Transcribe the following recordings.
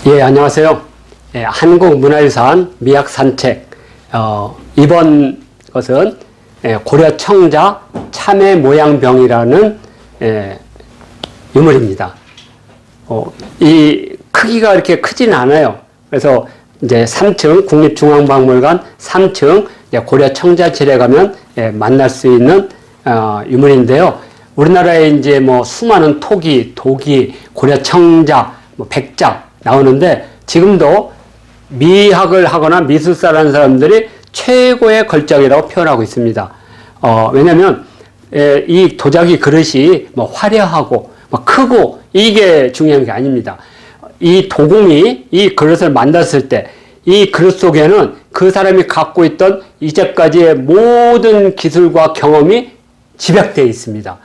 예, 안녕하세요. 예, 한국문화유산 미학산책. 이번 것은 고려 청자 참외 모양병이라는 유물입니다. 이 크기가 이렇게 크진 않아요. 그래서 이제 3층 국립중앙박물관 3층 고려 청자실에 가면 만날 수 있는 유물인데요. 우리나라에 이제 뭐 수많은 토기, 도기, 고려 청자, 뭐 백작 나오는데 지금도 미학을 하거나 미술사라는 사람들이 최고의 걸작이라고 표현하고 있습니다. 왜냐면 이 도자기 그릇이 뭐 화려하고 뭐 크고 이게 중요한 게 아닙니다. 이 도공이 이 그릇을 만들었을 때 이 그릇 속에는 그 사람이 갖고 있던 이제까지의 모든 기술과 경험이 집약되어 있습니다.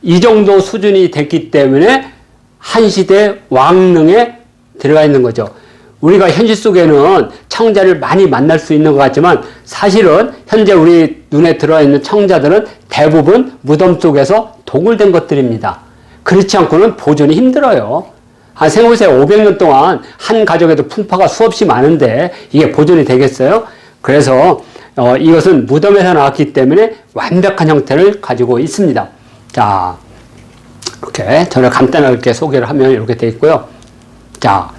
이 정도 수준이 됐기 때문에 한 시대 왕릉에 들어가 있는 거죠. 우리가 현실 속에는 청자를 많이 만날 수 있는 것 같지만 사실은 현재 우리 눈에 들어있는 청자들은 대부분 무덤 속에서 도굴된 것들입니다. 그렇지 않고는 보존이 힘들어요. 한 생후세 500년 동안 한 가족에도 풍파가 수없이 많은데 이게 보존이 되겠어요? 그래서 이것은 무덤에서 나왔기 때문에 완벽한 형태를 가지고 있습니다. 자, 이렇게 저를 간단하게 소개를 하면 이렇게 되어 있고요. 자,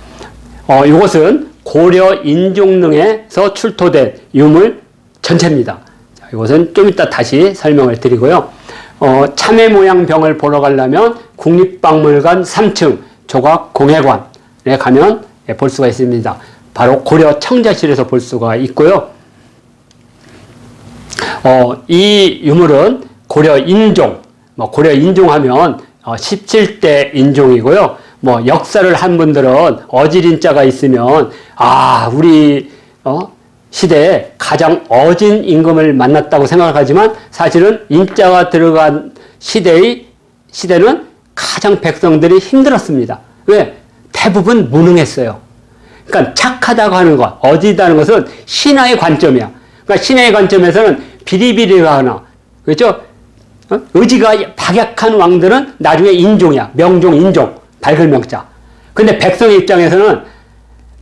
이것은 고려 인종릉에서 출토된 유물 전체입니다. 자, 이것은 좀 이따 다시 설명을 드리고요. 참외 모양 병을 보러 가려면 국립박물관 3층 조각공예관에 가면 볼 수가 있습니다. 바로 고려 청자실에서 볼 수가 있고요. 이 유물은 고려 인종, 고려 인종하면 17대 인종이고요. 뭐 역사를 한 분들은 어질인자가 있으면 우리 시대에 가장 어진 임금을 만났다고 생각하지만 사실은 인자가 들어간 시대는 가장 백성들이 힘들었습니다. 왜? 대부분 무능했어요. 그러니까 착하다고 하는 것, 어지다는 것은 신하의 관점이야. 그러니까 신하의 관점에서는 비리비리하거나, 그렇죠? 의지가 박약한 왕들은 나중에 인종이야. 명종, 인종. 밝을 명자. 근데 백성의 입장에서는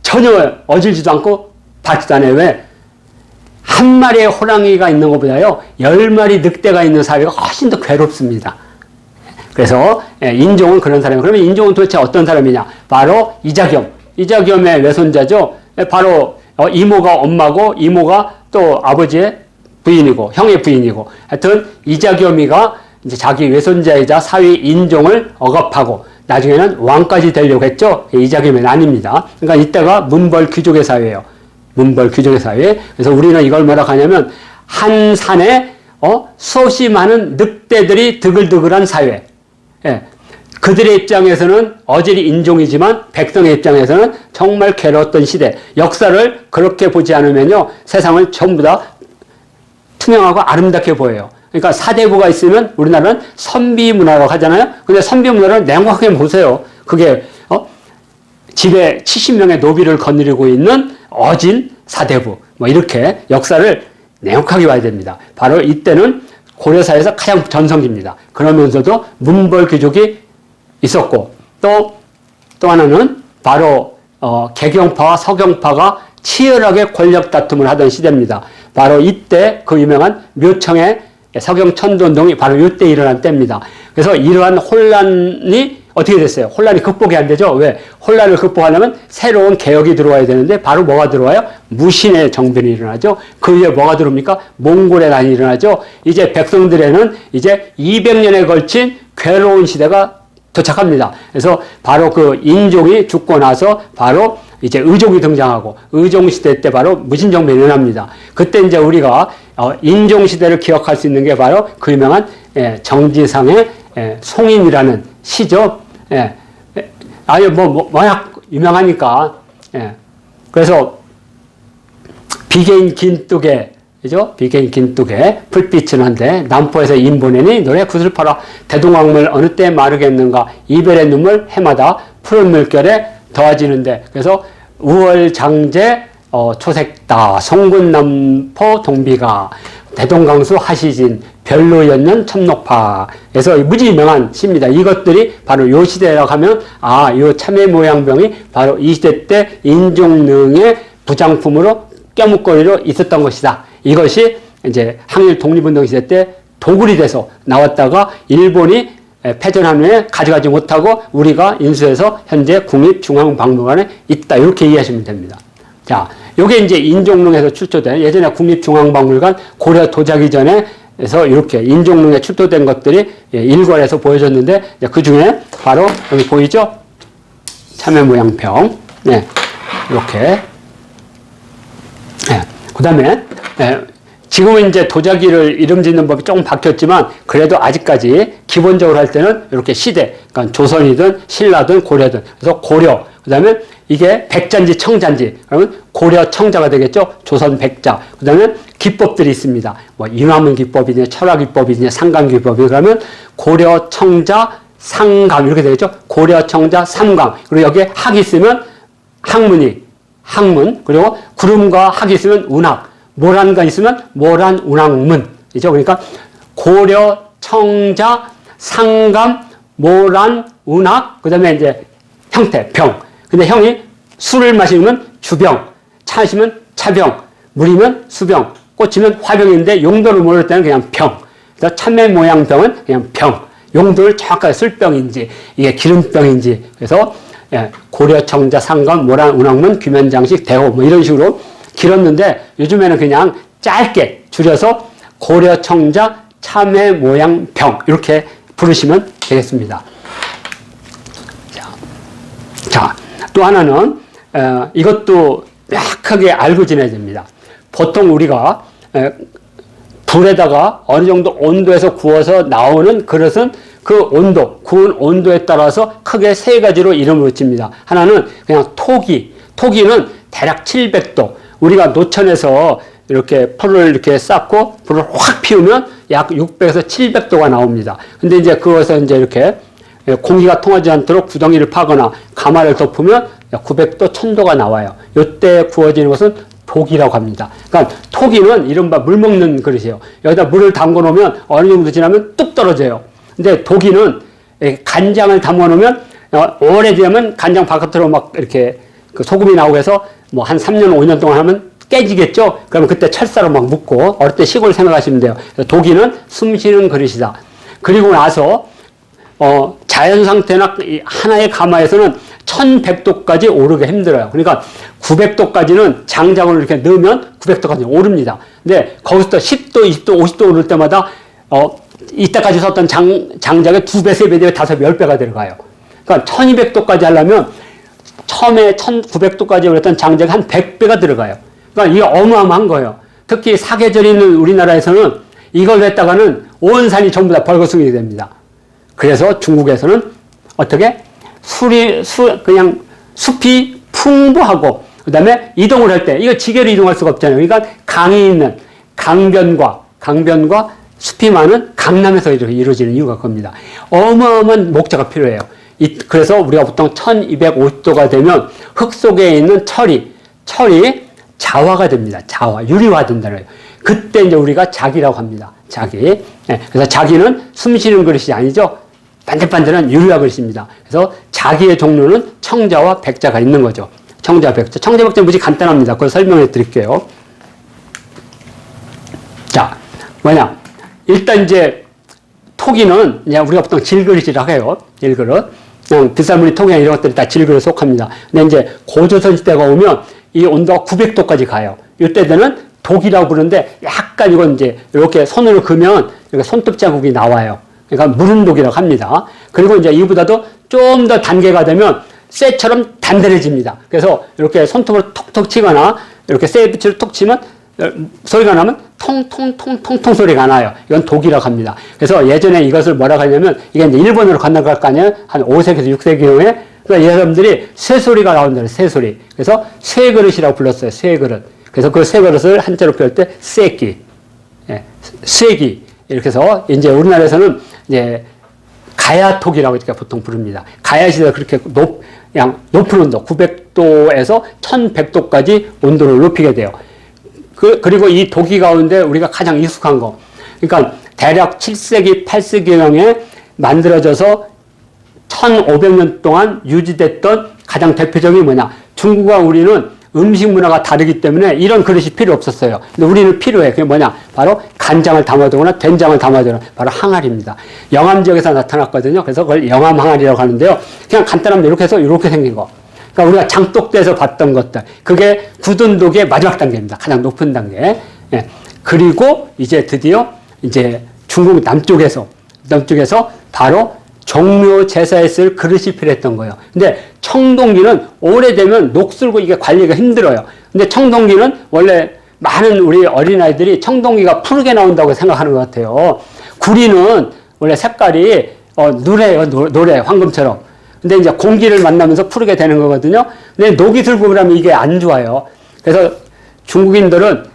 전혀 어질지도 않고 받지도 않아요. 왜? 한 마리의 호랑이가 있는 것보다요, 10마리 늑대가 있는 사회가 훨씬 더 괴롭습니다. 그래서 인종은 그런 사람이에요. 그러면 인종은 도대체 어떤 사람이냐? 바로 이자겸. 이자겸의 외손자죠. 바로 이모가 엄마고 이모가 또 아버지의 부인이고 형의 부인이고 하여튼 이자겸이가 이제 자기 외손자이자 사위 인종을 억압하고 나중에는 왕까지 되려고 했죠. 이자겸은 아닙니다. 그러니까 이때가 문벌 귀족의 사회예요. 문벌 귀족의 사회. 그래서 우리는 이걸 뭐라 하냐면 한 산에 수없이 많은 늑대들이 드글드글한 사회. 예. 그들의 입장에서는 어질이 인종이지만 백성의 입장에서는 정말 괴로웠던 시대. 역사를 그렇게 보지 않으면요. 세상을 전부 다 투명하고 아름답게 보여요. 그러니까 사대부가 있으면 우리나라는 선비문화라고 하잖아요. 근데 선비문화를 냉혹하게 보세요. 그게 집에 70명의 노비를 거느리고 있는 어진 사대부. 뭐 이렇게 역사를 냉혹하게 봐야 됩니다. 바로 이때는 고려사에서 가장 전성기입니다. 그러면서도 문벌 귀족이 있었고 또 하나는 바로 개경파와 서경파가 치열하게 권력 다툼을 하던 시대입니다. 바로 이때 그 유명한 묘청의 서경천도운동이 바로 이때 일어난 때입니다. 그래서 이러한 혼란이 어떻게 됐어요? 혼란이 극복이 안 되죠? 왜? 혼란을 극복하려면 새로운 개혁이 들어와야 되는데 바로 뭐가 들어와요? 무신의 정변이 일어나죠. 그 위에 뭐가 들어옵니까? 몽골의 난이 일어나죠. 이제 백성들에는 이제 200년에 걸친 괴로운 시대가 도착합니다. 그래서 바로 그 인종이 죽고 나서 바로 이제 의종이 등장하고 의종시대 때 바로 무신정변이 일어납니다. 그때 이제 우리가 인종시대를 기억할 수 있는 게 바로 그 유명한 정지상의 송인이라는 시죠. 아유, 워낙 유명하니까. 그래서 비개인 긴뚝에, 그죠? 비개인 긴뚝에 불빛은 한데 남포에서 인보내니 노래 구슬퍼라 대동강물 어느 때 마르겠는가 이별의 눈물 해마다 푸른 물결에 더해지는데 그래서 우월장제 초색다, 송군남포 동비가, 대동강수 하시진, 별로연년 첨록파에서 무지 유명한 시입니다. 이것들이 바로 요 시대라고 하면, 요 참외모양병이 바로 이 시대 때 인종능의 부장품으로 껴묵거리로 있었던 것이다. 이것이 이제 항일 독립운동 시대 때 도굴이 돼서 나왔다가 일본이 패전한 후에 가져가지 못하고 우리가 인수해서 현재 국립중앙박물관에 있다. 이렇게 이해하시면 됩니다. 자, 요게 이제 인종릉에서 출토된, 예전에 국립중앙박물관 고려 도자기 전에서 이렇게 인종릉에 출토된 것들이 일관해서 보여줬는데, 그 중에 바로 여기 보이죠? 참외 모양병. 네, 이렇게. 네, 그 다음에, 지금은 이제 도자기를 이름 짓는 법이 조금 바뀌었지만, 그래도 아직까지 기본적으로 할 때는 이렇게 시대, 그러니까 조선이든 신라든 고려든. 그래서 고려, 그 다음에 이게 백자인지 청자인지, 그러면 고려 청자가 되겠죠? 조선 백자. 그 다음에 기법들이 있습니다. 뭐, 인화문 기법이냐, 철학 기법이냐, 상감 기법이냐, 그러면 고려 청자, 상감, 이렇게 되겠죠? 고려 청자, 삼감. 그리고 여기에 학이 있으면 학문이, 학문. 그리고 구름과 학이 있으면 운학. 모란가 있으면 모란, 운학문. 이죠? 그러니까 고려 청자, 상감, 모란, 운학. 그 다음에 이제 형태, 병. 근데 형이 술을 마시면 주병, 차 마시면 차병, 물이면 수병, 꽃이면 화병인데 용도를 모를 때는 그냥 병. 그래서 참외 모양 병은 그냥 병. 용도를 정확하게 술병인지, 이게 기름병인지. 그래서 고려 청자, 상감, 모란, 운학문, 귀면장식, 대호 뭐 이런 식으로 길었는데 요즘에는 그냥 짧게 줄여서 고려 청자, 참외 모양 병 이렇게 부르시면 되겠습니다. 자. 또 하나는 이것도 명확하게 알고 지내야 됩니다. 보통 우리가 불에다가 어느 정도 온도에서 구워서 나오는 그릇은 그 온도, 구운 온도에 따라서 크게 세 가지로 이름을 붙입니다. 하나는 그냥 토기. 토기는 대략 700도. 우리가 노천에서 이렇게 풀을 이렇게 쌓고 불을 확 피우면 약 600에서 700도가 나옵니다. 근데 이제 그것을 이제 이렇게 공기가 통하지 않도록 구덩이를 파거나 가마를 덮으면 900도, 1000도가 나와요. 이때 구워지는 것은 토기라고 합니다. 그러니까 토기는 이른바 물 먹는 그릇이에요. 여기다 물을 담궈 놓으면 어느 정도 지나면 뚝 떨어져요. 근데 토기는 간장을 담궈 놓으면 오래되면 간장 바깥으로 막 이렇게 그 소금이 나오고 해서 뭐 한 3년, 5년 동안 하면 깨지겠죠? 그러면 그때 철사로 막 묶고 어릴 때 시골 생각하시면 돼요. 토기는 숨 쉬는 그릇이다. 그리고 나서 자연 상태나 하나의 가마에서는 1100도까지 오르기 힘들어요. 그러니까 900도까지는 장작을 이렇게 넣으면 900도까지 오릅니다. 근데 거기서 10도, 20도, 50도 오를 때마다 이때까지 썼던 장작의 2배, 3배, 4배, 5배, 10배가 들어가요. 그러니까 1200도까지 하려면 처음에 1900도까지 올렸던 장작이 한 100배가 들어가요. 그러니까 이게 어마어마한 거예요. 특히 사계절이 있는 우리나라에서는 이걸 했다가는 온 산이 전부 다 벌거숭이 됩니다. 그래서 중국에서는 어떻게? 그냥 숲이 풍부하고, 그 다음에 이동을 할 때, 이거 지게로 이동할 수가 없잖아요. 그러니까 강이 있는 강변과 숲이 많은 강남에서 이렇게 이루어지는 이유가 그겁니다. 어마어마한 목재가 필요해요. 그래서 우리가 보통 1250도가 되면 흙 속에 있는 철이 자화가 됩니다. 자화, 유리화 된다는 거예요. 그때 이제 우리가 자기라고 합니다. 자기. 그래서 자기는 숨 쉬는 그릇이 아니죠. 반들반들한 유리화 그릇입니다. 그래서 자기의 종류는 청자와 백자가 있는 거죠. 청자, 백자. 청자, 백자 무지 간단합니다. 그걸 설명해 드릴게요. 자, 일단 이제 토기는 그냥 우리가 보통 질그릇이라고 해요. 질그릇. 그냥 빗살무늬 토기나 이런 것들이 다 질그릇에 속합니다. 근데 이제 고조선 시대가 오면 이 온도가 900도까지 가요. 이때는 독이라고 부르는데 약간 이건 이제 이렇게 손으로 그으면 이렇게 손톱 자국이 나와요. 그러니까 무른독이라고 합니다. 그리고 이제 이보다도 좀 더 단계가 되면 쇠처럼 단단해집니다. 그래서 이렇게 손톱으로 톡톡 치거나 이렇게 쇠붙이를 톡 치면 소리가 나면 통통통통통 소리가 나요. 이건 독이라고 합니다. 그래서 예전에 이것을 뭐라고 하냐면 이게 이제 일본으로 건너갈 거 아니에요? 한 5세기에서 6세기경에 그러니까 이 사람들이 쇠소리가 나온다는 쇠소리. 그래서 쇠그릇이라고 불렀어요. 쇠그릇. 그래서 그 쇠그릇을 한자로 표할 때 쇠기. 쇠기. 이렇게 해서 이제 우리나라에서는 이제 가야톡이라고 이렇게 보통 부릅니다. 가야시대가 그렇게 그냥 높은 온도, 900 900도에서 1100도까지 온도를 높이게 돼요. 그리고 이 도기 가운데 우리가 가장 익숙한 거. 그러니까 대략 7세기, 8세기경에 만들어져서 1500년 동안 유지됐던 가장 대표적인 뭐냐. 중국과 우리는 음식 문화가 다르기 때문에 이런 그릇이 필요 없었어요. 근데 우리는 필요해. 그게 뭐냐. 바로 간장을 담아두거나 된장을 담아두거나 바로 항아리입니다. 영암 지역에서 나타났거든요. 그래서 그걸 영암 항아리라고 하는데요. 그냥 간단합니다. 이렇게 해서 이렇게 생긴 거. 그러니까 우리가 장독대에서 봤던 것들. 그게 굳은 독의 마지막 단계입니다. 가장 높은 단계. 예. 그리고 이제 드디어 이제 중국 남쪽에서 바로 종묘 제사에 쓸 그릇이 필요했던 거예요. 근데 청동기는 오래되면 녹슬고 이게 관리가 힘들어요. 근데 청동기는 원래 많은 우리 어린아이들이 청동기가 푸르게 나온다고 생각하는 것 같아요. 구리는 원래 색깔이 누래요. 노래, 황금처럼. 근데 이제 공기를 만나면서 푸르게 되는 거거든요. 근데 녹이 들고 그러면 이게 안 좋아요. 그래서 중국인들은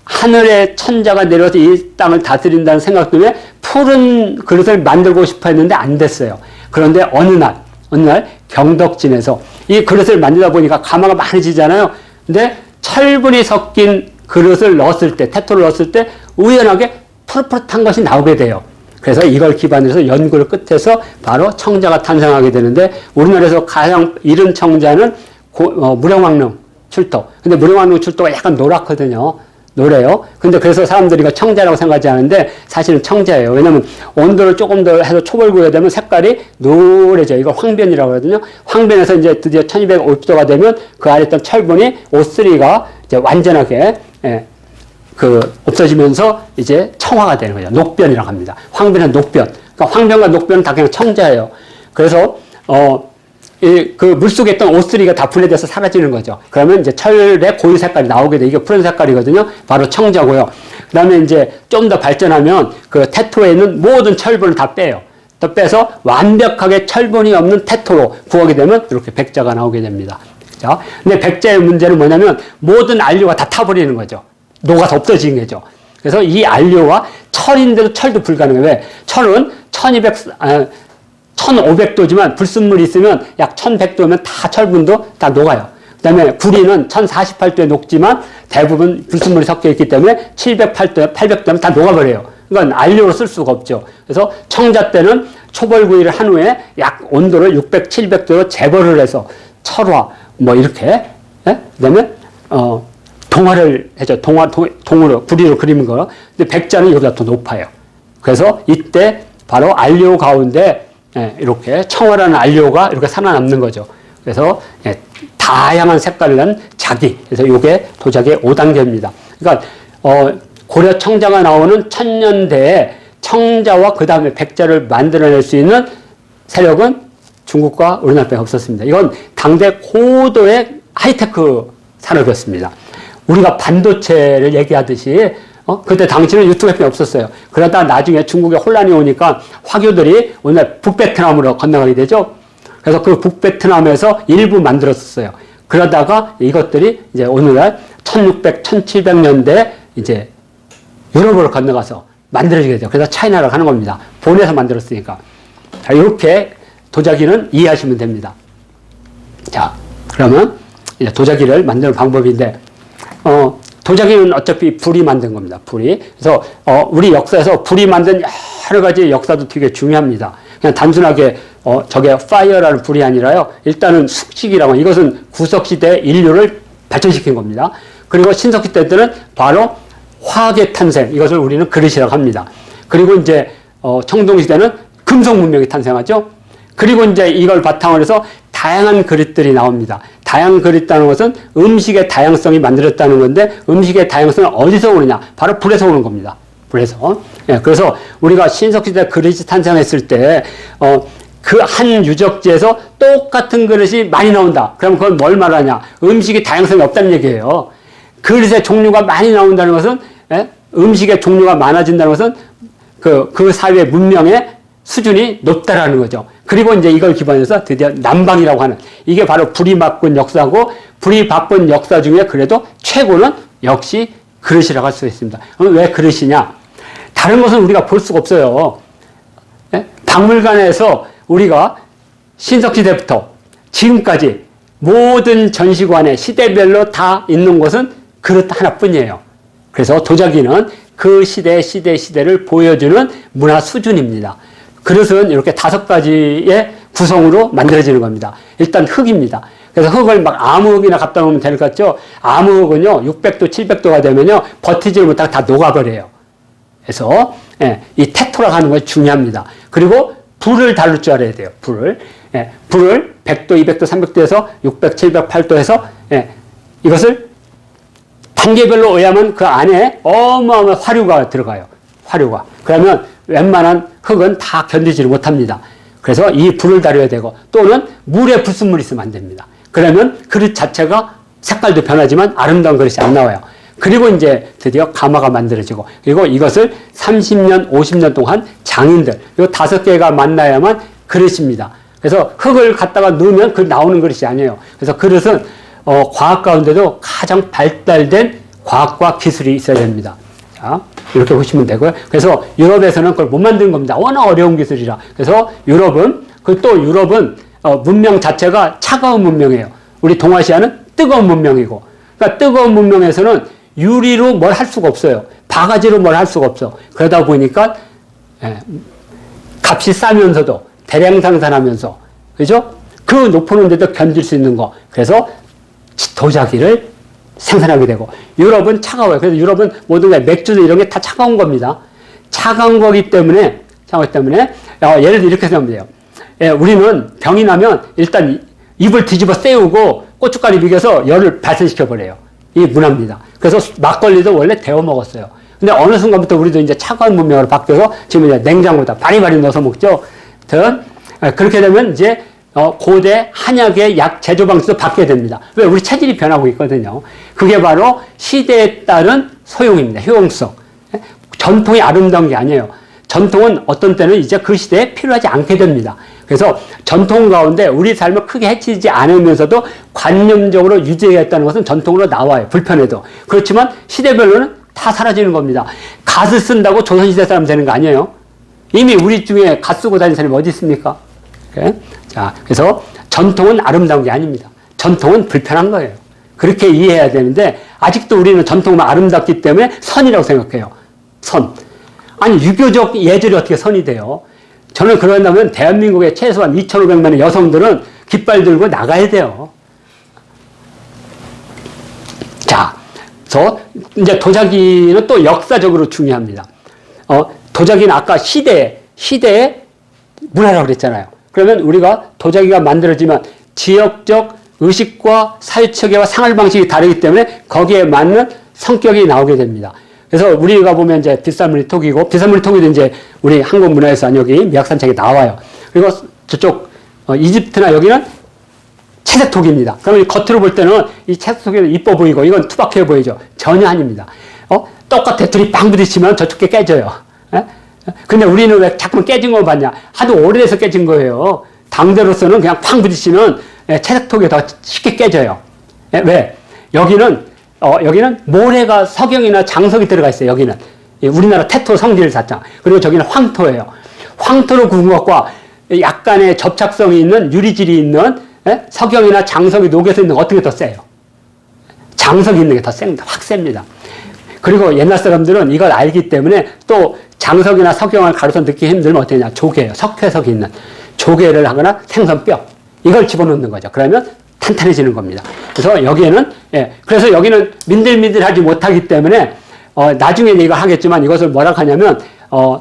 하늘의 천자가 내려서 이 땅을 다스린다는 생각 때문에 푸른 그릇을 만들고 싶어 했는데 안 됐어요. 그런데 어느 날 경덕진에서 이 그릇을 만들다 보니까 가마가 많이 지잖아요. 근데 철분이 섞인 그릇을 넣었을 때, 테토를 넣었을 때 우연하게 푸릇푸릇한 것이 나오게 돼요. 그래서 이걸 기반으로 해서 연구를 끝해서 바로 청자가 탄생하게 되는데 우리나라에서 가장 이른 청자는 무령왕릉 출토. 근데 무령왕릉 출토가 약간 노랗거든요. 노래요. 근데 그래서 사람들이 이거 청자라고 생각하지 않는데 사실은 청자예요. 왜냐면 온도를 조금 더 해서 초벌구가 되면 색깔이 노래져. 이거 황변이라고 하거든요. 황변에서 이제 드디어 1250도가 되면 그 안에 있던 철분이 O3가 이제 완전하게 없어지면서 이제 청화가 되는 거죠. 녹변이라고 합니다. 황변은 녹변. 그러니까 황변과 녹변은 다 그냥 청자예요. 그래서 그 물속에 있던 O3가 다 분해돼서 사라지는 거죠. 그러면 이제 철의 고유 색깔이 나오게 돼. 이게 푸른 색깔이거든요. 바로 청자고요. 그 다음에 이제 좀 더 발전하면 그 테토에 있는 모든 철분을 다 빼요. 또 빼서 완벽하게 철분이 없는 테토로 구하게 되면 이렇게 백자가 나오게 됩니다. 자, 근데 백자의 문제는 뭐냐면 모든 안료가 다 타버리는 거죠. 녹아서 없어지는 거죠. 그래서 이 안료와 철인데도 철도 불가능해요. 왜? 철은 1500도지만 불순물이 있으면 약 1100도면 다 철분도 다 녹아요. 그 다음에 구리는 1048도에 녹지만 대부분 불순물이 섞여 있기 때문에 708도, 800도면 다 녹아버려요. 이건 안료로 쓸 수가 없죠. 그래서 청자 때는 초벌구이를 한 후에 약 온도를 600, 700도로 재벌을 해서 철화, 뭐 이렇게, 예? 그 다음에, 동화를 해줘. 동으로, 구리로 그리는 거. 근데 백자는 여기보다 더 높아요. 그래서 이때 바로 안료 가운데 이렇게 청화라는 안료가 이렇게 살아남는 거죠. 그래서 다양한 색깔을 낸 자기. 그래서 이게 도자기의 5단계입니다. 그러니까 고려 청자가 나오는 천년대에 청자와 그 다음에 백자를 만들어낼 수 있는 세력은 중국과 우리나라밖에 없었습니다. 이건 당대 고도의 하이테크 산업이었습니다. 우리가 반도체를 얘기하듯이 그때 당시는 유튜브 앱이 없었어요. 그러다 나중에 중국에 혼란이 오니까 화교들이 오늘 북베트남으로 건너가게 되죠. 그래서 그 북베트남에서 일부 만들었어요. 그러다가 이것들이 이제 오늘날 1600, 1700년대 이제 유럽으로 건너가서 만들어지게 되죠. 그래서 차이나라고 하는 겁니다. 본에서 만들었으니까. 자, 이렇게 도자기는 이해하시면 됩니다. 자, 그러면 이제 도자기를 만드는 방법인데, 도자기는 어차피 불이 만든 겁니다. 불이. 그래서 우리 역사에서 불이 만든 여러 가지 역사도 되게 중요합니다. 그냥 단순하게 저게 fire라는 불이 아니라요. 일단은 숙식이라고 이것은 구석시대 인류를 발전시킨 겁니다. 그리고 신석시대 때는 바로 화학의 탄생, 이것을 우리는 그릇이라고 합니다. 그리고 이제 청동시대는 금속 문명이 탄생하죠. 그리고 이제 이걸 바탕으로 해서 다양한 그릇들이 나옵니다. 다양한 그릇이라는 것은 음식의 다양성이 만들어졌다는 건데 음식의 다양성은 어디서 오느냐? 바로 불에서 오는 겁니다. 불에서. 예, 그래서 우리가 신석시대 그릇이 탄생했을 때 그 한 유적지에서 똑같은 그릇이 많이 나온다. 그럼 그건 뭘 말하냐? 음식이 다양성이 없다는 얘기예요. 그릇의 종류가 많이 나온다는 것은 음식의 종류가 많아진다는 것은 그 사회의 문명의 수준이 높다라는 거죠. 그리고 이제 이걸 기반해서 드디어 남방이라고 하는 이게 바로 불이 바꾼 역사고 불이 바꾼 역사 중에 그래도 최고는 역시 그릇이라고 할 수 있습니다. 왜 그릇이냐? 다른 것은 우리가 볼 수가 없어요. 박물관에서 우리가 신석시대부터 지금까지 모든 전시관에 시대별로 다 있는 곳은 그릇 하나뿐이에요. 그래서 도자기는 그 시대를 보여주는 문화 수준입니다. 그릇은 이렇게 5가지의 구성으로 만들어지는 겁니다. 일단 흙입니다. 그래서 흙을 막 아무흙이나 갖다 놓으면 될 것 같죠? 아무흙은요, 600도, 700도가 되면요, 버티지를 못하고 다 녹아버려요. 그래서, 이 태토라고 하는 것이 중요합니다. 그리고 불을 다룰 줄 알아야 돼요, 불을. 불을 100도, 200도, 300도에서 600, 700, 8도에서, 이것을 단계별로 의하면 그 안에 어마어마한 화류가 들어가요. 화류가. 그러면 웬만한 흙은 다 견디지를 못합니다. 그래서 이 불을 다려야 되고, 또는 물에 불순물이 있으면 안 됩니다. 그러면 그릇 자체가 색깔도 변하지만 아름다운 그릇이 안 나와요. 그리고 이제 드디어 가마가 만들어지고, 그리고 이것을 30년, 50년 동안 장인들, 이 5개가 만나야만 그릇입니다. 그래서 흙을 갖다가 넣으면 그 나오는 그릇이 아니에요. 그래서 그릇은 과학 가운데도 가장 발달된 과학과 기술이 있어야 됩니다. 자, 이렇게 보시면 되고요. 그래서 유럽에서는 그걸 못 만든 겁니다. 워낙 어려운 기술이라. 그래서 유럽은 문명 자체가 차가운 문명이에요. 우리 동아시아는 뜨거운 문명이고, 그러니까 뜨거운 문명에서는 유리로 뭘 할 수가 없어요. 바가지로 뭘 할 수가 없어. 그러다 보니까 값이 싸면서도 대량 생산하면서, 그죠? 그 높은 데도 견딜 수 있는 거. 그래서 도자기를 생산하게 되고, 유럽은 차가워요. 그래서 유럽은 모든 게 맥주도 이런 게 다 차가운 겁니다. 차가운 거기 때문에, 예를 들어 이렇게 생각하면 돼요. 우리는 병이 나면 일단 입을 뒤집어 세우고 고춧가루 비벼서 열을 발생시켜버려요. 이게 문화입니다. 그래서 막걸리도 원래 데워 먹었어요. 근데 어느 순간부터 우리도 이제 차가운 문명으로 바뀌어서 지금 이제 냉장고에다 바리바리 넣어서 먹죠. 그렇게 되면 이제 고대 한약의 약 제조 방식도 바뀌게 됩니다. 왜? 우리 체질이 변하고 있거든요. 그게 바로 시대에 따른 소용입니다. 효용성. 전통이 아름다운 게 아니에요. 전통은 어떤 때는 이제 그 시대에 필요하지 않게 됩니다. 그래서 전통 가운데 우리 삶을 크게 해치지 않으면서도 관념적으로 유지해야겠다는 것은 전통으로 나와요. 불편해도. 그렇지만 시대별로는 다 사라지는 겁니다. 갓을 쓴다고 조선시대 사람 되는 거 아니에요. 이미 우리 중에 갓 쓰고 다니는 사람이 어디 있습니까? 자, 그래서 전통은 아름다운 게 아닙니다. 전통은 불편한 거예요. 그렇게 이해해야 되는데, 아직도 우리는 전통만 아름답기 때문에 선이라고 생각해요. 선. 아니, 유교적 예절이 어떻게 선이 돼요? 저는 그런다면 대한민국의 최소한 2,500만의 여성들은 깃발 들고 나가야 돼요. 자, 그래서 이제 도자기는 또 역사적으로 중요합니다. 도자기는 아까 시대의 문화라고 그랬잖아요. 그러면 우리가 도자기가 만들어지면 지역적 의식과 사유체계와 생활 방식이 다르기 때문에 거기에 맞는 성격이 나오게 됩니다. 그래서 우리가 보면 이제 빗사무리 톡이고, 빗사무리 톡이도 이제 우리 한국 문화에서 여기 미학산책에 나와요. 그리고 저쪽 이집트나 여기는 채색톡입니다. 그러면 겉으로 볼 때는 이 채색톡이 이뻐 보이고 이건 투박해 보이죠. 전혀 아닙니다. 똑같아. 둘이 빵 부딪히면 저쪽 게 깨져요. 근데 우리는 왜 자꾸만 깨진 거 봤냐? 하도 오래돼서 깨진 거예요. 당대로서는 그냥 팡 부딪히면 채색톡이 더 쉽게 깨져요. 왜? 여기는 모래가 석영이나 장석이 들어가 있어요. 여기는 우리나라 태토 성질 사장. 그리고 저기는 황토예요. 황토로 구운 것과 약간의 접착성이 있는 유리질이 있는 석영이나 장석이 녹여서 있는 거 어떻게 더 세요? 장석이 있는 게 더 셉니다. 확 셉니다. 그리고 옛날 사람들은 이걸 알기 때문에 또 장석이나 석영을 가려서 넣기 힘들면 어떻게 하냐? 조개예요. 석회석이 있는 조개를 하거나 생선뼈 이걸 집어넣는 거죠. 그러면 탄탄해지는 겁니다. 그래서 여기에는 그래서 여기는 민들민들하지 못하기 때문에 나중에 이거 하겠지만 이것을 뭐라 하냐면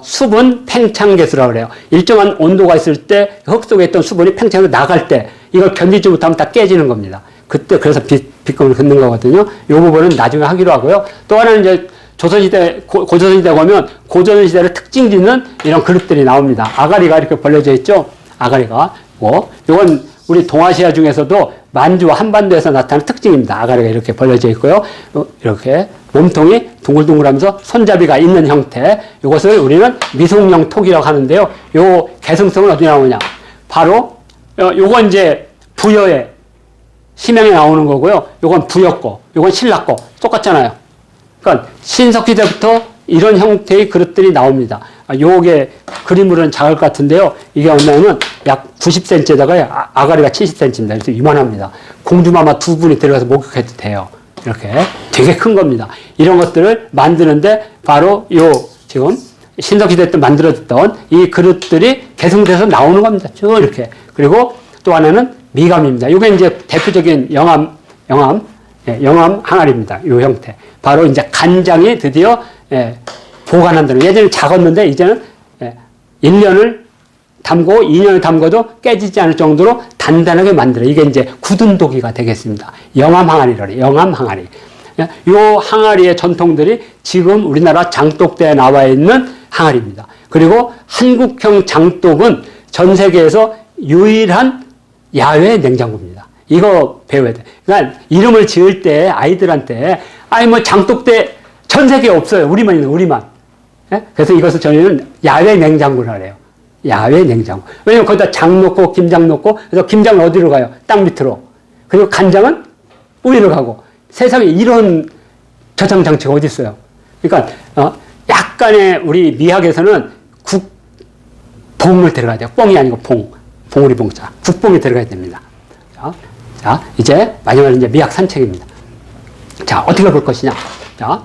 수분 팽창계수라고 그래요. 일정한 온도가 있을 때 흙 속에 있던 수분이 팽창해서 나갈 때 이걸 견디지 못하면 다 깨지는 겁니다. 그때 그래서 빗금을 긋는 거거든요. 이 부분은 나중에 하기로 하고요. 또 하나는 이제 조선시대, 고조선시대 보면 고조선시대를 특징 짓는 이런 그릇들이 나옵니다. 아가리가 이렇게 벌려져 있죠. 아가리가. 이건 우리 동아시아 중에서도 만주와 한반도에서 나타나는 특징입니다. 아가리가 이렇게 벌려져 있고요. 이렇게 몸통이 둥글둥글하면서 손잡이가 있는 형태. 이것을 우리는 미송령 톡이라고 하는데요. 요 개성성은 어디 나오냐? 바로 요건 이제 부여의 시명에 나오는 거고요. 요건 부여 거, 요건 신라 거. 똑같잖아요. 그러니까 신석시대부터 이런 형태의 그릇들이 나옵니다. 요게 그림으로는 작을 것 같은데요. 이게 얼마냐면 약 90cm에다가 아가리가 70cm입니다. 그래서 이만합니다. 공주마마 두 분이 들어가서 목욕해도 돼요. 이렇게 되게 큰 겁니다. 이런 것들을 만드는데 바로 요 지금 신석시대 때 만들어졌던 이 그릇들이 개성돼서 나오는 겁니다. 쭉 이렇게. 그리고 또 하나는 미감입니다. 이게 이제 대표적인 영암 항아리입니다. 이 형태. 바로 이제 간장이 드디어 보관한다는. 예전에 작았는데 이제는 1년을 담고 2년을 담궈도 깨지지 않을 정도로 단단하게 만들어. 이게 이제 굳은 도기가 되겠습니다. 영암 항아리를. 영암 항아리. 이 항아리의 전통들이 지금 우리나라 장독대에 나와 있는 항아리입니다. 그리고 한국형 장독은 전 세계에서 유일한 야외 냉장고입니다. 이거 배워야 돼. 그러니까 이름을 지을 때 아이들한테 뭐 장독대 전 세계에 없어요. 우리만 있는 우리만. 그래서 이것을 저희는 야외 냉장고를 하래요. 야외 냉장고. 왜냐면 거기다 장 넣고 김장 넣고 그래서 김장은 어디로 가요? 땅 밑으로. 그리고 간장은 위로 가고. 세상에 이런 저장 장치가 어디 있어요? 그러니까 약간의 우리 미학에서는 봉을 들어가야 돼요. 뽕이 아니고 봉우리 봉자. 국봉이 들어가야 됩니다. 자, 이제 마지막으로 이제 미학 산책입니다. 자, 어떻게 볼 것이냐? 자,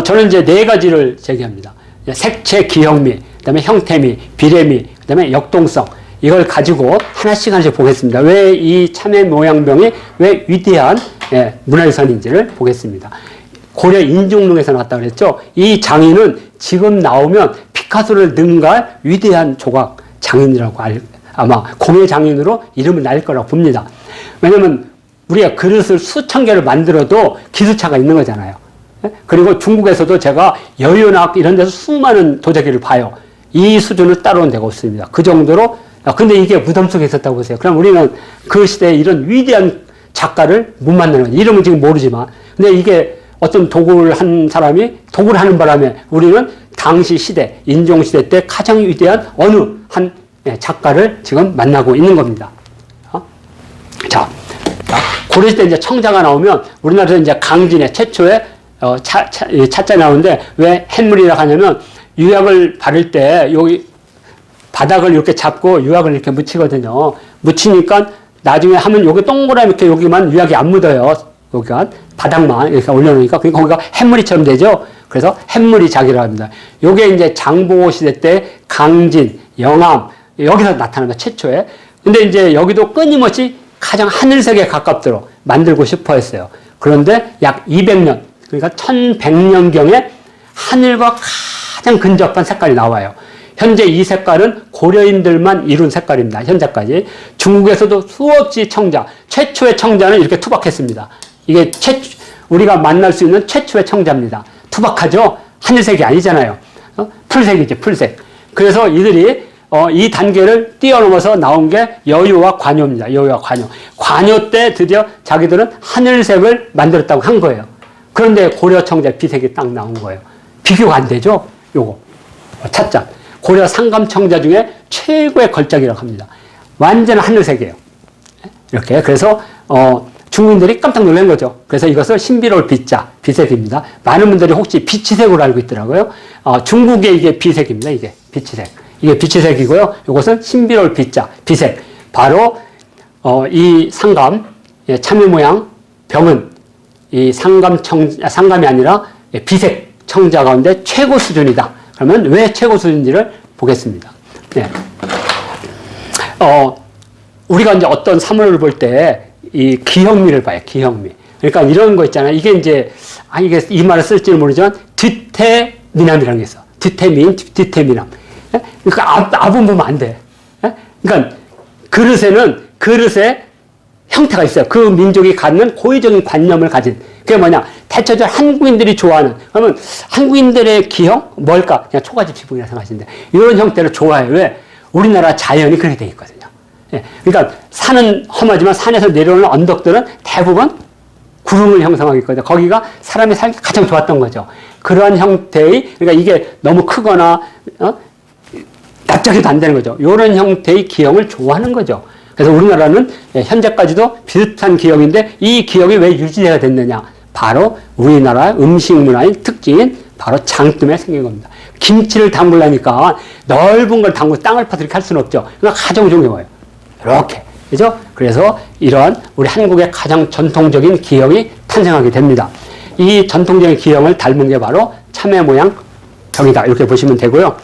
저는 이제 네 가지를 제기합니다. 색채, 기형미, 그다음에 형태미, 비례미, 그다음에 역동성. 이걸 가지고 하나씩 보겠습니다. 왜 이 참외 모양병이 왜 위대한 문화유산인지를 보겠습니다. 고려 인종록에서 나왔다고 그랬죠. 이 장인은 지금 나오면 피카소를 능가할 위대한 조각 장인이라고 아마 공예 장인으로 이름을 날 거라고 봅니다. 왜냐면 우리가 그릇을 수천 개를 만들어도 기술차가 있는 거잖아요. 그리고 중국에서도 제가 여유낙 이런 데서 수많은 도자기를 봐요. 이 수준을 따라온 데가 없습니다. 그 정도로. 근데 이게 무덤 속에 있었다고 보세요. 그럼 우리는 그 시대에 이런 위대한 작가를 못 만나는 거죠. 이름은 지금 모르지만. 근데 이게 어떤 도구를 한 사람이 도구를 하는 바람에 우리는 당시 시대, 인종시대 때 가장 위대한 어느 한 작가를 지금 만나고 있는 겁니다. 자, 고려시대 이제 청자가 나오면 우리나라에서 이제 강진의 최초의 차자 나오는데 왜 햇물이라고 하냐면 유약을 바를 때 여기 바닥을 이렇게 잡고 유약을 이렇게 묻히거든요. 묻히니까 나중에 하면 여기 동그라미 이렇게 여기만 유약이 안 묻어요. 여기가 바닥만 이렇게 올려놓으니까 거기가 햇물이처럼 되죠. 그래서 햇물이 자기라고 합니다. 요게 이제 장보고 시대 때 강진, 영암 여기서 나타납니다. 최초에. 근데 이제 여기도 끊임없이 가장 하늘색에 가깝도록 만들고 싶어 했어요. 그런데 약 200년, 그러니까 1100년경에 하늘과 가장 근접한 색깔이 나와요. 현재 이 색깔은 고려인들만 이룬 색깔입니다. 현재까지. 중국에서도 수없이 청자, 최초의 청자는 이렇게 투박했습니다. 이게 우리가 만날 수 있는 최초의 청자입니다. 투박하죠? 하늘색이 아니잖아요. 풀색이죠, 풀색. 그래서 이들이 이 단계를 뛰어넘어서 나온 게 여유와 관요입니다. 여유와 관요. 관요 때 드디어 자기들은 하늘색을 만들었다고 한 거예요. 그런데 고려 청자 비색이 딱 나온 거예요. 비교가 안 되죠? 요거. 찻잔. 고려 상감 청자 중에 최고의 걸작이라고 합니다. 완전 하늘색이에요. 이렇게. 그래서, 중국인들이 깜짝 놀란 거죠. 그래서 이것을 신비로울 비자, 비색입니다. 많은 분들이 혹시 비치색으로 알고 있더라고요. 중국의 이게 비색입니다. 이게 비치색. 이게 비치색이고요. 이것은 신비로울 비자, 비색. 바로, 이 상감, 참외 모양 병은 이 상감이 아니라 비색 청자 가운데 최고 수준이다. 그러면 왜 최고 수준인지를 보겠습니다. 네. 우리가 이제 어떤 사물을 볼 때 이 기형미를 봐요. 기형미. 그러니까 이런 거 있잖아요. 이게 이제, 이게 이 말을 쓸지는 모르지만 뒤태미남이라는 게 있어. 뒤태미남. 그러니까 앞은 보면 안 돼. 그러니까 그릇에 형태가 있어요. 그 민족이 갖는 고유적인 관념을 가진. 그게 뭐냐. 대체적으로 한국인들이 좋아하는. 그러면 한국인들의 기형? 뭘까? 그냥 초가집 지붕이라 생각하시는데. 이런 형태를 좋아해요. 왜? 우리나라 자연이 그렇게 돼 있거든요. 그러니까 산은 험하지만 산에서 내려오는 언덕들은 대부분 구름을 형성하고 있거든요. 거기가 사람이 살기 가장 좋았던 거죠. 그러한 형태의, 그러니까 이게 너무 크거나, 납작해도 안 되는 거죠. 이런 형태의 기형을 좋아하는 거죠. 그래서 우리나라는 현재까지도 비슷한 기형인데 이 기형이 왜 유지가 됐느냐? 바로 우리나라 음식 문화의 특징인 바로 장 때문에 생긴 겁니다. 김치를 담그려니까 넓은 걸 담고 땅을 파서 이렇게 할 수는 없죠. 그러니까 가장 좋은 게 뭐예요? 이렇게. 그죠? 그래서 이러한 우리 한국의 가장 전통적인 기형이 탄생하게 됩니다. 이 전통적인 기형을 닮은 게 바로 참외 모양 벽이다. 이렇게 보시면 되고요.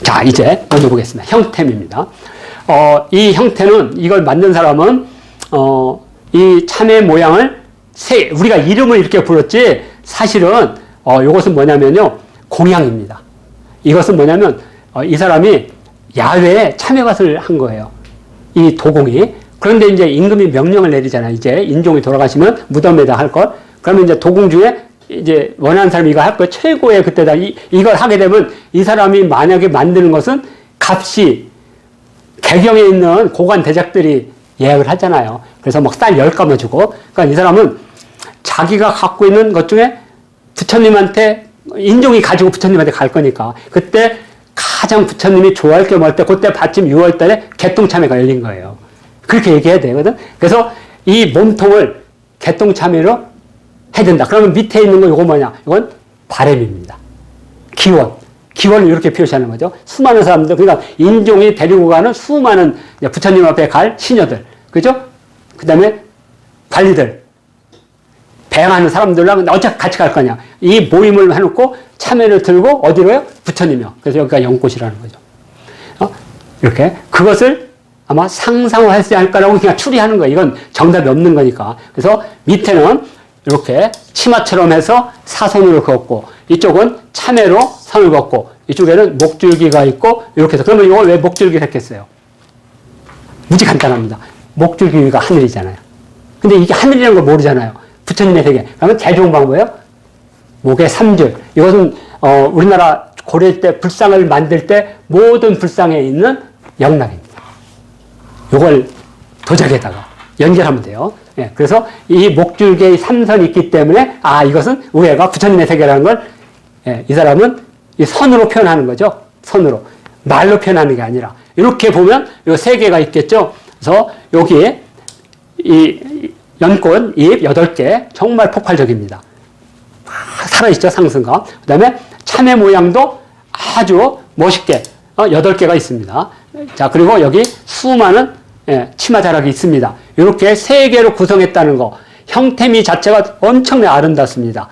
자, 이제 먼저 보겠습니다. 형태입니다. 이 형태는, 이걸 만든 사람은, 이 참외 모양을 우리가 이름을 이렇게 불렀지, 사실은, 이것은 뭐냐면요, 공양입니다. 이것은 뭐냐면, 이 사람이 야외에 참외밭을 한 거예요. 이 도공이. 그런데 이제 임금이 명령을 내리잖아요. 이제 인종이 돌아가시면 무덤에다 할 걸. 그러면 이제 도공 중에 이제 원하는 사람이 이거 할 거 최고의 그때다. 이걸 하게 되면 이 사람이 만약에 만드는 것은 값이 개경에 있는 고관 대작들이 예약을 하잖아요. 그래서 막 쌀 10가마 주고. 그러니까 이 사람은 자기가 갖고 있는 것 중에 부처님한테, 인종이 가지고 부처님한테 갈 거니까. 그때 가장 부처님이 좋아할 게 뭘 때, 그때 마침 6월 달에 개똥참외가 열린 거예요. 그렇게 얘기해야 되거든. 그래서 이 몸통을 개똥참외로 해야 된다. 그러면 밑에 있는 거 이거 뭐냐? 이건 바램입니다. 기원. 기원을 이렇게 표시하는 거죠. 수많은 사람들, 그러니까 인종이 데리고 가는 수많은 부처님 앞에 갈 시녀들. 그죠? 그 다음에 관리들. 배양하는 사람들랑 어차피 같이 갈 거냐. 이 모임을 해놓고 참외를 들고 어디로요? 부처님이요. 그래서 여기가 연꽃이라는 거죠. 이렇게. 그것을 아마 상상화했어야 할 거라고 그냥 추리하는 거예요. 이건 정답이 없는 거니까. 그래서 밑에는 이렇게 치마처럼 해서 사선으로 그었고, 이쪽은 참외로 선을 그었고, 이쪽에는 목줄기가 있고, 이렇게 해서. 그러면 이걸 왜 목줄기를 했겠어요? 무지 간단합니다. 목줄기 위가 하늘이잖아요. 근데 이게 하늘이라는 걸 모르잖아요. 부처님의 세계. 그러면 제일 좋은 방법이에요? 목의 3줄. 이것은, 우리나라 고려 때 불상을 만들 때 모든 불상에 있는 영락입니다. 이걸 도자기에다가 연결하면 돼요. 예, 그래서 이 목줄기의 3선이 있기 때문에, 이것은 우리가 부처님의 세계라는 걸, 이 사람은 이 선으로 표현하는 거죠. 선으로. 말로 표현하는 게 아니라. 이렇게 보면 이 3개가 있겠죠. 그래서 여기에 이 연꽃, 잎 8개, 정말 폭발적입니다. 살아있죠, 상승감. 그 다음에 참외 모양도 아주 멋있게 8개가 있습니다. 자, 그리고 여기 수많은 치마 자락이 있습니다. 이렇게 3개로 구성했다는 거. 형태미 자체가 엄청나게 아름답습니다.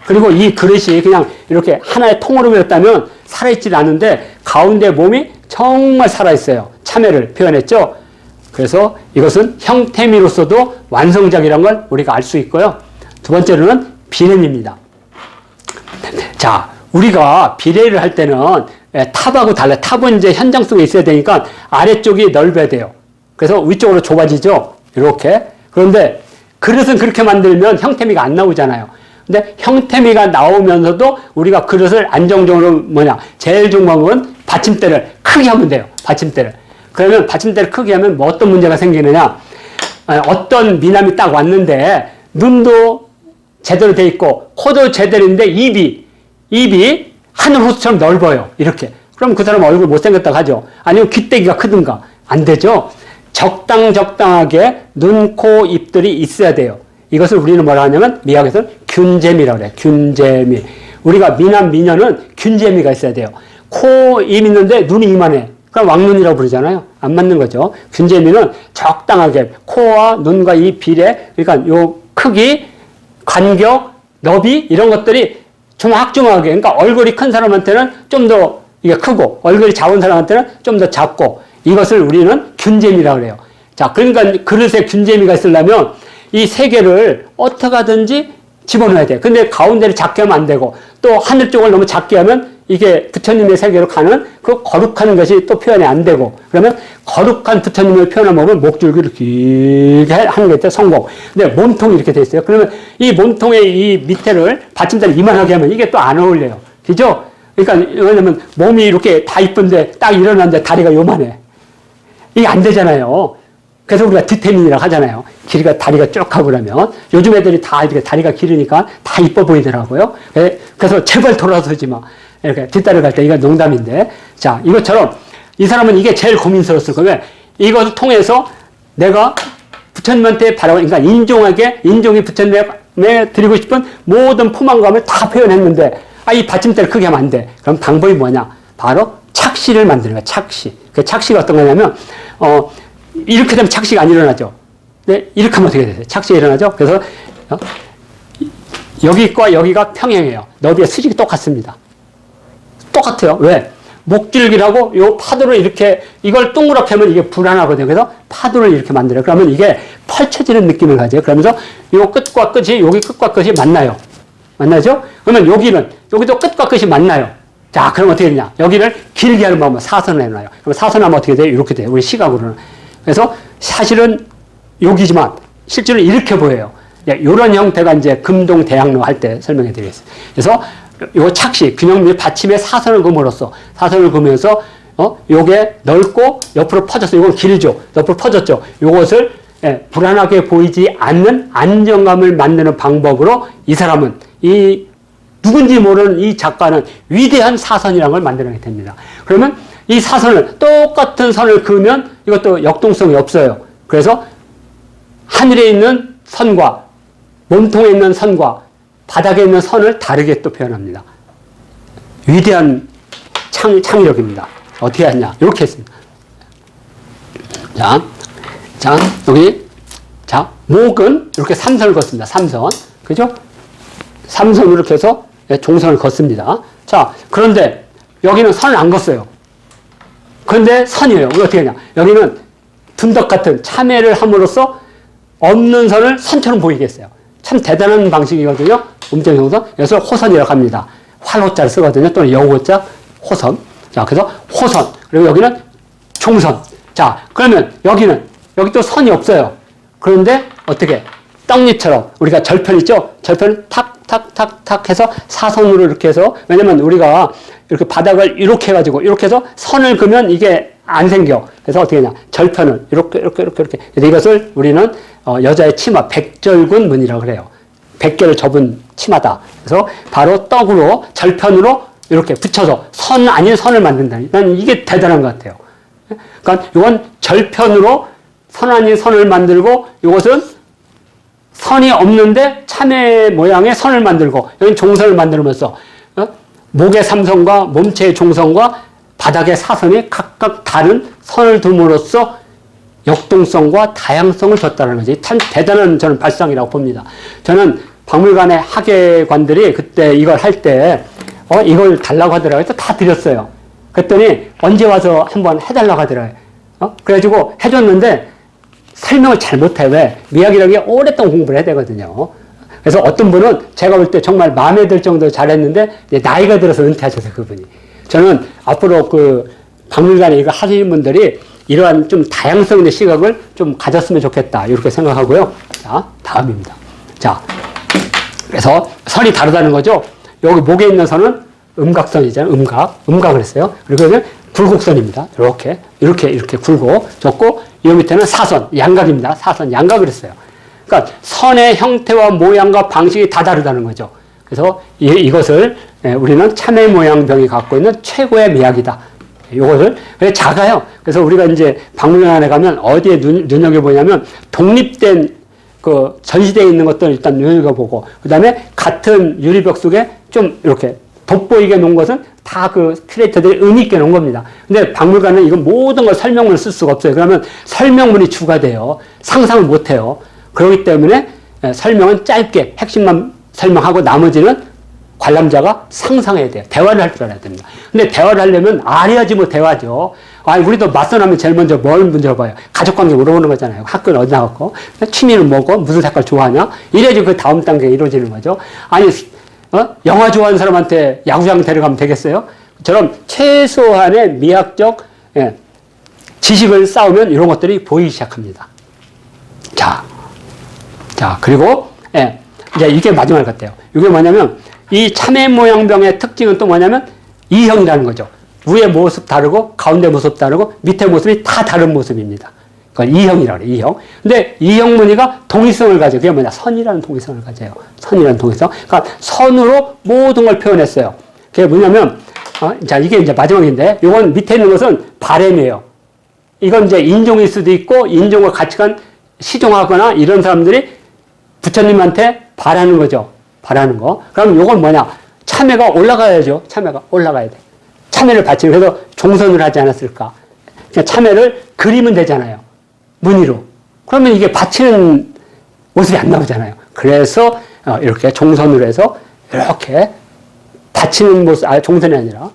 그리고 이 그릇이 그냥 이렇게 하나의 통으로 그렸다면 살아있지 않은데 가운데 몸이 정말 살아있어요. 참외를 표현했죠. 그래서 이것은 형태미로서도 완성작이라는 걸 우리가 알 수 있고요. 두 번째로는 비례입니다. 자, 우리가 비례를 할 때는 탑하고 달라요. 탑은 이제 현장 속에 있어야 되니까 아래쪽이 넓어야 돼요. 그래서 위쪽으로 좁아지죠. 이렇게. 그런데 그릇은 그렇게 만들면 형태미가 안 나오잖아요. 근데 형태미가 나오면서도 우리가 그릇을 안정적으로 제일 좋은 방법은 받침대를 크게 하면 돼요. 받침대를. 그러면 받침대를 크게 하면 뭐 어떤 문제가 생기느냐. 어떤 미남이 딱 왔는데 눈도 제대로 돼 있고 코도 제대로인데 입이 하늘 호수처럼 넓어요. 이렇게. 그럼 그 사람 얼굴 못생겼다고 하죠. 아니면 귀때기가 크든가. 안 되죠. 적당하게 눈, 코, 입들이 있어야 돼요. 이것을 우리는 뭐라 하냐면 미학에서는 균재미라고 그래요. 균재미. 우리가 미남, 미녀는 균재미가 있어야 돼요. 코, 입 있는데 눈이 이만해. 그럼 왕눈이라고 부르잖아요. 안 맞는 거죠. 균재미는 적당하게 코와 눈과 이 비례, 그러니까 요 크기, 간격, 너비 이런 것들이 조막조막하게. 그러니까 얼굴이 큰 사람한테는 좀 더 이게 크고 얼굴이 작은 사람한테는 좀 더 작고 이것을 우리는 균재미라고 그래요. 자, 그러니까 그릇에 균재미가 있으려면 이 3개를 어떻게 하든지 집어넣어야 돼. 근데 가운데를 작게 하면 안 되고 또 하늘 쪽을 너무 작게 하면 이게 부처님의 세계로 가는 그 거룩한 것이 또 표현이 안 되고 그러면 거룩한 부처님을 표현하면 목줄기를 길게 하는 게 성공. 근데 몸통이 이렇게 돼 있어요. 그러면 이 몸통의 이 밑에를 받침대를 이만하게 하면 이게 또 안 어울려요. 그죠? 그러니까 왜냐면 몸이 이렇게 다 이쁜데 딱 일어났는데 다리가 요만해. 이게 안 되잖아요. 그래서 우리가 디테민이라고 하잖아요. 길이가 다리가 쭉 하고 그러면 요즘 애들이 다 이렇게 다리가 길으니까 다 이뻐 보이더라고요. 그래서 제발 돌아서지 마. 이렇게 뒷다리 갈 때 이건 농담인데 자 이것처럼 이 사람은 이게 제일 고민스러웠을 거예요. 이것을 통해서 내가 부처님한테 바라고 그러니까 인종이 부처님의 드리고 싶은 모든 포만감을 다 표현했는데, 이 받침대를 크게 하면 안 돼. 그럼 방법이 뭐냐? 바로 착시를 만드는 거야, 착시. 그 착시가 어떤 거냐면, 이렇게 되면 착시가 안 일어나죠. 네, 이렇게 하면 어떻게 되세요? 착시가 일어나죠? 그래서, 여기과 여기가 평행해요. 너비의 수직이 똑같습니다. 똑같아요. 왜? 목줄기라고 요 파도를 이렇게, 이걸 동그랗게 하면 이게 불안하거든요. 그래서 파도를 이렇게 만들어요. 그러면 이게 펼쳐지는 느낌을 가져요. 그러면서 요 끝과 끝이, 여기 끝과 끝이 만나요. 만나죠? 그러면 여기도 끝과 끝이 만나요. 자, 그럼 어떻게 되냐? 여기를 길게 하는 방법, 사선을 해놔요. 그럼 사선하면 어떻게 돼요? 이렇게 돼요. 우리 시각으로는. 그래서 사실은 여기지만 실제로 이렇게 보여요. 이런 형태가 이제 금동 대학로 할 때 설명해 드리겠습니다. 그래서 요 착시, 균형 및 받침의 사선을 그음으로써, 사선을 그으면서, 요게 넓고 옆으로 퍼졌어. 요건 길죠. 옆으로 퍼졌죠. 요것을, 불안하게 보이지 않는 안정감을 만드는 방법으로 이 사람은, 누군지 모르는 이 작가는 위대한 사선이라는 걸 만들어내게 됩니다. 그러면 이 사선을, 똑같은 선을 그으면 이것도 역동성이 없어요. 그래서 하늘에 있는 선과 몸통에 있는 선과 바닥에 있는 선을 다르게 또 표현합니다. 위대한 창의력입니다. 어떻게 하냐? 이렇게 했습니다. 자, 여기, 목은 이렇게 3선을 걷습니다. 3선. 그죠? 3선으로 이렇게 해서 종선을 걷습니다. 자, 그런데 여기는 선을 안 걷어요. 그런데 선이에요. 어떻게 하냐? 여기는 둔덕 같은 참회를 함으로써 없는 선을 선처럼 보이게 했어요. 참 대단한 방식이거든요. 음정 형성. 그래서 호선이라고 합니다. 활호자를 쓰거든요. 또는 여호자, 호선. 자, 그래서 호선. 그리고 여기는 종선. 자, 그러면 여기 또 선이 없어요. 그런데 어떻게? 떡잎처럼 우리가 절편 있죠? 절편을 탁 해서 사선으로 이렇게 해서, 왜냐면 우리가 이렇게 바닥을 이렇게 해가지고 이렇게 해서 선을 그으면 이게 안 생겨. 그래서 어떻게 하냐? 절편을 이렇게. 이것을 우리는 여자의 치마, 백절군 문이라고 그래요. 100개를 접은 치마다. 그래서 바로 떡으로, 절편으로 이렇게 붙여서 선 아닌 선을 만든다. 난 이게 대단한 것 같아요. 그러니까 이건 절편으로 선 아닌 선을 만들고, 이것은 선이 없는데 참외 모양의 선을 만들고, 여기는 종선을 만들면서 목의 삼선과 몸체의 종선과 바닥의 사선이 각각 다른 선을 둠으로써 역동성과 다양성을 줬다는 거지. 참 대단한 저는 발상이라고 봅니다. 저는 박물관의 학예관들이 그때 이걸 할 때, 이걸 달라고 하더라고요. 그래서 다 드렸어요. 그랬더니 언제 와서 한번 해달라고 하더라고요. 그래가지고 해줬는데 설명을 잘 못해. 왜? 미학이라는 게 오랫동안 공부를 해야 되거든요. 그래서 어떤 분은 제가 볼 때 정말 마음에 들 정도로 잘했는데, 나이가 들어서 은퇴하셔서 그분이. 저는 앞으로 박물관에 이거 하시는 분들이 이러한 좀 다양성 있는 시각을 좀 가졌으면 좋겠다. 이렇게 생각하고요. 자, 다음입니다. 자, 그래서 선이 다르다는 거죠. 여기 목에 있는 선은 음각선이잖아요. 음각을 했어요. 그리고 굴곡선입니다. 이렇게 굴곡 줬고, 이 밑에는 사선, 양각입니다. 사선, 양각을 했어요. 그러니까 선의 형태와 모양과 방식이 다 다르다는 거죠. 그래서 이것을 우리는 참외 모양병이 갖고 있는 최고의 미학이다. 이것을 작아요. 그래서 우리가 이제 박물관에 가면 어디에 눈여겨보냐면, 독립된 전시대에 있는 것들을 일단 눈여겨보고, 그 다음에 같은 유리벽 속에 좀 이렇게 돋보이게 놓은 것은 다 큐레이터들이 의미있게 놓은 겁니다. 근데 박물관은 이건 모든 걸 설명문을 쓸 수가 없어요. 그러면 설명문이 주가 돼요. 상상을 못 해요. 그렇기 때문에 설명은 짧게 핵심만 설명하고 나머지는 관람자가 상상해야 돼요. 대화를 할 줄 알아야 됩니다. 근데 대화를 하려면 알아야지 대화죠. 우리도 맞선하면 제일 먼저 뭘 물어봐요? 가족관계 물어보는 거잖아요. 학교는 어디 나갔고, 취미는 뭐고, 무슨 색깔 좋아하냐? 이래야지 그 다음 단계가 이루어지는 거죠. 영화 좋아하는 사람한테 야구장 데려가면 되겠어요? 저런 최소한의 미학적 지식을 쌓으면 이런 것들이 보이기 시작합니다. 자, 그리고 이제 이게 마지막 같아요. 이게 뭐냐면, 이 참외 모양병의 특징은 또 뭐냐면 이형이라는 거죠. 위에 모습 다르고 가운데 모습 다르고 밑에 모습이 다 다른 모습입니다. 그걸 이형이라고 그래요. 이형. 근데 이형 무늬가 동의성을 가져요. 그게 뭐냐? 선이라는 동의성을 가져요. 선이라는 동의성. 그러니까 선으로 모든 걸 표현했어요. 그게 뭐냐면, 자, 이게 이제 마지막인데, 이건 밑에 있는 것은 바램이에요. 이건 이제 인종일 수도 있고, 인종과 가치관 시종하거나 이런 사람들이 부처님한테 바라는 거죠. 바라는 거. 그럼 요건 뭐냐? 참회가 올라가야죠. 참회가 올라가야 돼. 참회를 바치는, 그래서 종선을 하지 않았을까? 그러니까 참회를 그리면 되잖아요. 무늬로. 그러면 이게 바치는 모습이 안 나오잖아요. 그래서 이렇게 종선으로 해서 이렇게 바치는 모습, 종선이 아니라,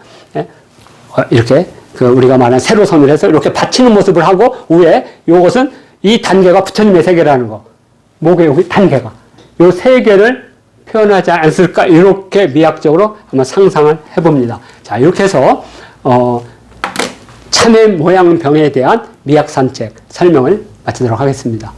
이렇게 우리가 말하는 세로선을 해서 이렇게 바치는 모습을 하고, 위에 요것은 이 단계가 부처님의 세계라는 거. 목에 여기 단계가. 요 세 개를 표현하지 않았을까? 이렇게 미학적으로 한번 상상을 해봅니다. 자, 이렇게 해서, 참회 모양병에 대한 미학 산책 설명을 마치도록 하겠습니다.